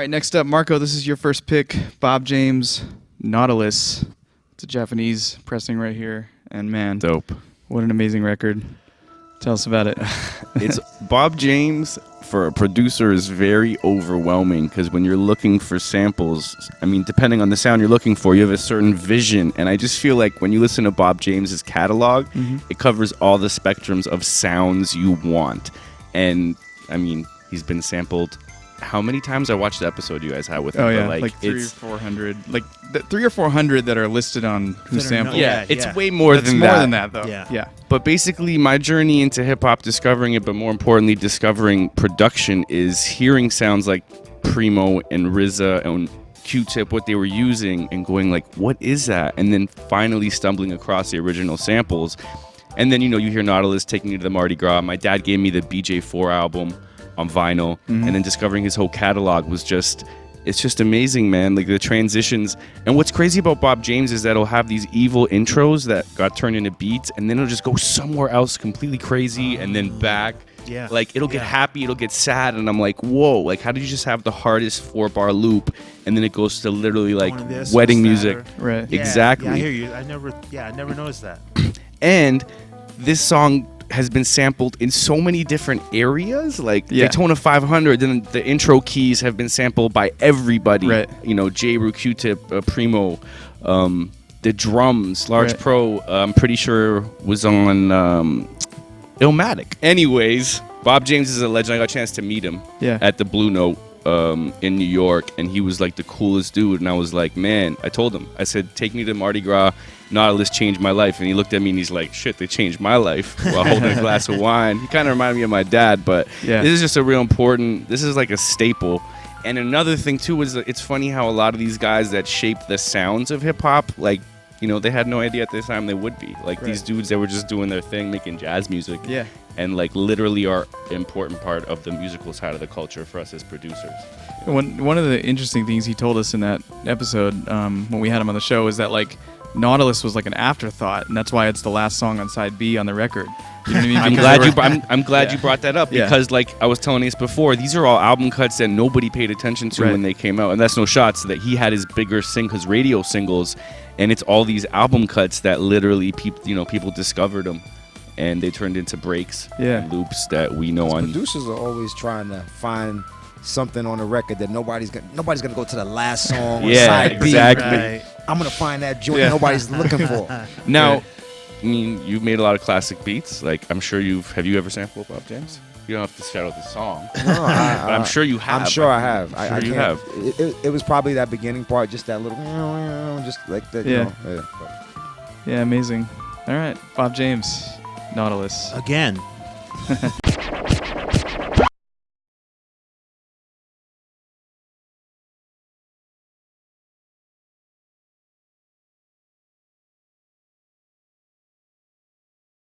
right, next up, Marco, this is your first pick. Bob James, Nautilus. It's a Japanese pressing right here. And man, Dope. What an amazing record. Tell us about it. It's Bob James for a producer is very overwhelming because when you're looking for samples, I mean, depending on the sound you're looking for, you have a certain vision. And I just feel like when you listen to Bob James's catalog, it covers all the spectrums of sounds you want. And I mean, he's been sampled. How many times I watched the episode you guys had with him? Oh yeah, but like 300 or 400. Like 300 or 400 that are listed on who sampled. Yeah, it's way more That's than more that. than that, though. Yeah. But basically, my journey into hip-hop, discovering it, but more importantly, discovering production, is hearing sounds like Primo and RZA and Q-Tip, what they were using, and going like, what is that? And then finally stumbling across the original samples. And then, you hear Nautilus taking you to the Mardi Gras. My dad gave me the BJ4 album on vinyl, and then discovering his whole catalog was it's just amazing, man. Like the transitions. And what's crazy about Bob James is that he'll have these evil intros that got turned into beats, and then it'll just go somewhere else completely crazy, and then back. Yeah. Like it'll get happy, it'll get sad, and I'm like, whoa, like how did you just have the hardest 4-bar loop, and then it goes to literally like wedding music. Right. Yeah, Exactly. Yeah, I hear you. I never noticed that. And this song has been sampled in so many different areas, like Daytona 500. Then the intro keys have been sampled by everybody. Right. J-Ru, Q-Tip, Primo. The drums, Large Pro, I'm pretty sure was on Illmatic. Anyways, Bob James is a legend. I got a chance to meet him at the Blue Note in New York, and he was like the coolest dude. And I was like, man, I told him, I said, take me to Mardi Gras. Nautilus changed my life. And he looked at me and he's like, shit, they changed my life, while holding a glass of wine. He kind of reminded me of my dad, but this is just this is like a staple. And another thing too is it's funny how a lot of these guys that shape the sounds of hip hop, like, they had no idea at this time they would be. Like these dudes that were just doing their thing, making jazz music. Yeah. And like literally are an important part of the musical side of the culture for us as producers. One of the interesting things he told us in that episode when we had him on the show is that like Nautilus was like an afterthought, and that's why it's the last song on side B on the record. You know what I mean? I'm glad you brought that up because, like I was telling Ace before, these are all album cuts that nobody paid attention to when they came out, and that's no shots. That he had his bigger his radio singles, and it's all these album cuts that literally people discovered them, and they turned into breaks and loops that we know on. Producers are always trying to find something on a record that nobody's gonna go to the last song. Side exactly. B. Right. I'm gonna find that joint nobody's looking for. Now, I mean, you've made a lot of classic beats. Like, I'm sure have you ever sampled Bob James? You don't have to shout out the song. No, but I'm sure you have. I'm sure I have. You have. It was probably that beginning part, just that little, just like that. Yeah, amazing. All right, Bob James, Nautilus. Again.